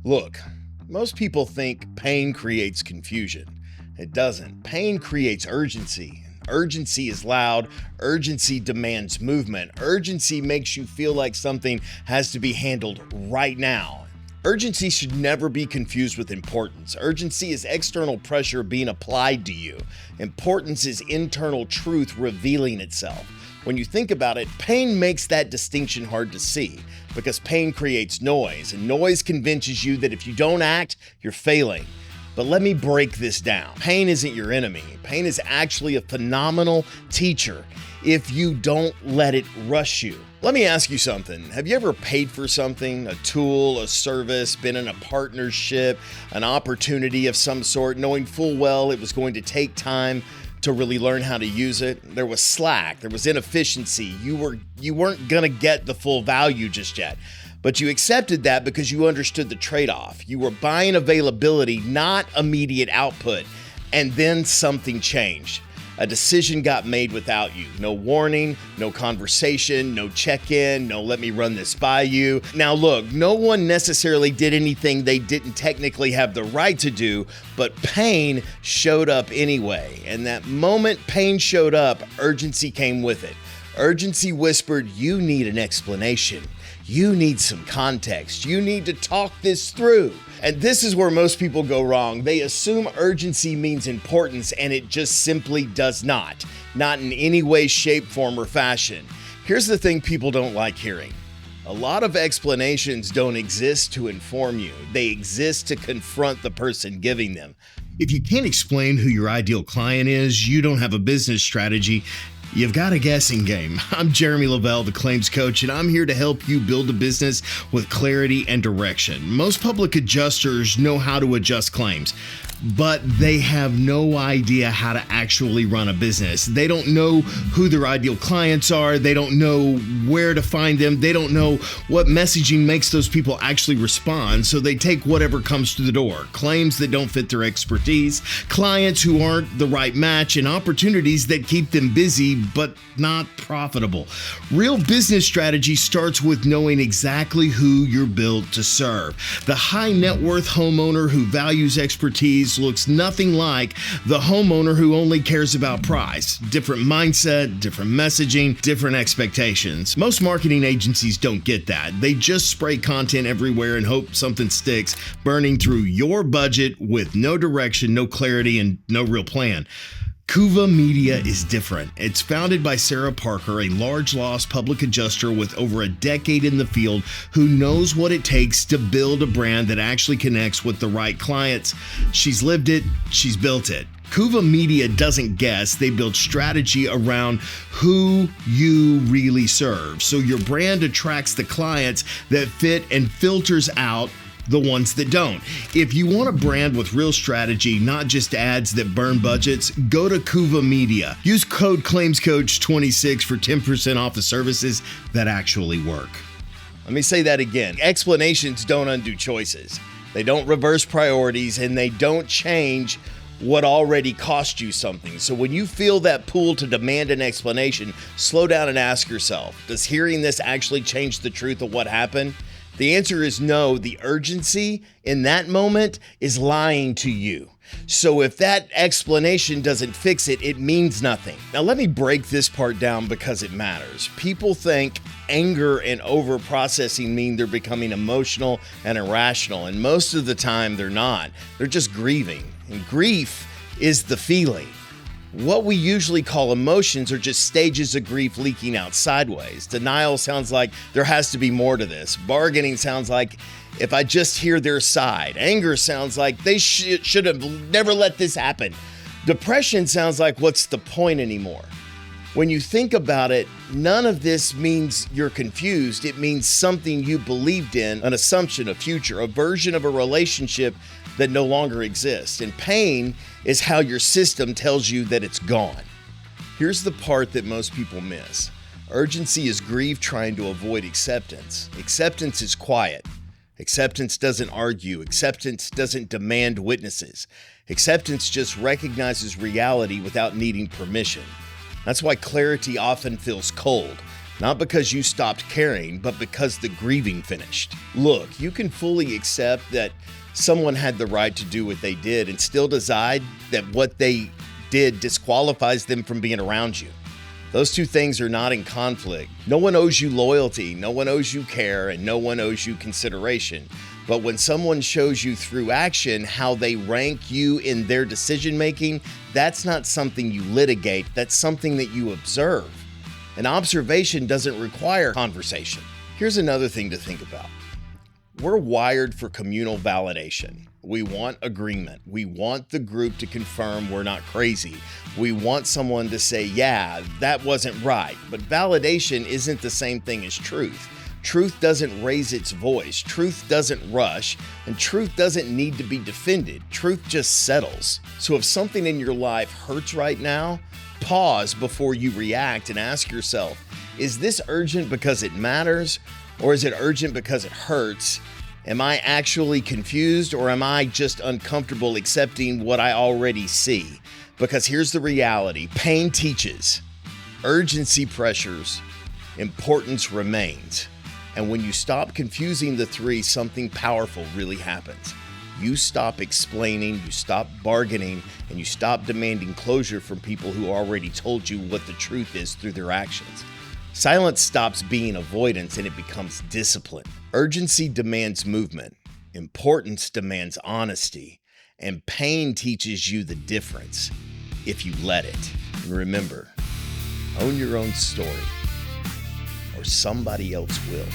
Look, most people think pain creates confusion. It doesn't. Pain creates urgency. Urgency is loud. Urgency demands movement. Urgency makes you feel like something has to be handled right now. Urgency should never be confused with importance. Urgency is external pressure being applied to you. Importance is internal truth revealing itself. When you think about it, pain makes that distinction hard to see because pain creates noise, and noise convinces you that if you don't act, you're failing. But let me break this down. Pain isn't your enemy. Pain is actually a phenomenal teacher if you don't let it rush you. Let me ask you something. Have you ever paid for something, a tool, a service, been in a partnership, an opportunity of some sort, knowing full well it was going to take time to really learn how to use it? There was slack, there was inefficiency. You weren't gonna get the full value just yet. But you accepted that because you understood the trade-off. You were buying availability, not immediate output. And then something changed. A decision got made without you. No warning, no conversation, no check-in, no let me run this by you. Now look, no one necessarily did anything they didn't technically have the right to do, but pain showed up anyway. And that moment pain showed up, urgency came with it. Urgency whispered, you need an explanation. You need some context. You need to talk this through. And this is where most people go wrong. They assume urgency means importance, and it just simply does not. Not in any way, shape, form, or fashion. Here's the thing people don't like hearing. A lot of explanations don't exist to inform you. They exist to confront the person giving them. If you can't explain who your ideal client is, you don't have a business strategy. You've got a guessing game. I'm Jeromy Leavelle, the claims coach, and I'm here to help you build a business with clarity and direction. Most public adjusters know how to adjust claims, but they have no idea how to actually run a business. They don't know who their ideal clients are. They don't know where to find them. They don't know what messaging makes those people actually respond. So they take whatever comes through the door. Claims that don't fit their expertise, clients who aren't the right match, and opportunities that keep them busy but not profitable. Real business strategy starts with knowing exactly who you're built to serve. The high net worth homeowner who values expertise looks nothing like the homeowner who only cares about price. Different mindset, different messaging, different expectations. Most marketing agencies don't get that. They just spray content everywhere and hope something sticks, burning through your budget with no direction, no clarity, and no real plan. Kuva Media is different. It's founded by Sarah Parker, a large loss public adjuster with over a decade in the field who knows what it takes to build a brand that actually connects with the right clients. She's lived it, she's built it. Kuva Media doesn't guess, they build strategy around who you really serve. So your brand attracts the clients that fit and filters out the ones that don't. If you want a brand with real strategy, not just ads that burn budgets, go to Kuva Media. Use code ClaimsCoach26 for 10% off the services that actually work. Let me say that again. Explanations don't undo choices. They don't reverse priorities, and they don't change what already cost you something. So when you feel that pull to demand an explanation, slow down and ask yourself, does hearing this actually change the truth of what happened? The answer is no. The urgency in that moment is lying to you. So if that explanation doesn't fix it, it means nothing. Now let me break this part down because it matters. People think anger and over-processing mean they're becoming emotional and irrational, and most of the time they're not. They're just grieving, and grief is the feeling. What we usually call emotions are just stages of grief leaking out sideways. Denial sounds like there has to be more to this. Bargaining sounds like if I just hear their side. Anger sounds like they should have never let this happen. Depression sounds like what's the point anymore? When you think about it, none of this means you're confused. It means something you believed in, an assumption, a future, a version of a relationship that no longer exists. And pain is how your system tells you that it's gone. Here's the part that most people miss. Urgency is grief trying to avoid acceptance. Acceptance is quiet. Acceptance doesn't argue. Acceptance doesn't demand witnesses. Acceptance just recognizes reality without needing permission. That's why clarity often feels cold. Not because you stopped caring, but because the grieving finished. Look, you can fully accept that someone had the right to do what they did and still decide that what they did disqualifies them from being around you. Those two things are not in conflict. No one owes you loyalty, no one owes you care, and no one owes you consideration. But when someone shows you through action how they rank you in their decision making, that's not something you litigate, that's something that you observe. An observation doesn't require conversation. Here's another thing to think about. We're wired for communal validation. We want agreement. We want the group to confirm we're not crazy. We want someone to say, yeah, that wasn't right. But validation isn't the same thing as truth. Truth doesn't raise its voice. Truth doesn't rush. And truth doesn't need to be defended. Truth just settles. So if something in your life hurts right now, pause before you react and ask yourself, is this urgent because it matters? Or is it urgent because it hurts? Am I actually confused, or am I just uncomfortable accepting what I already see? Because here's the reality. Pain teaches. Urgency pressures. Importance remains. And when you stop confusing the three, something powerful really happens. You stop explaining, you stop bargaining, and you stop demanding closure from people who already told you what the truth is through their actions. Silence stops being avoidance and it becomes discipline. Urgency demands movement. Importance demands honesty. And pain teaches you the difference if you let it. And remember, own your own story or somebody else will.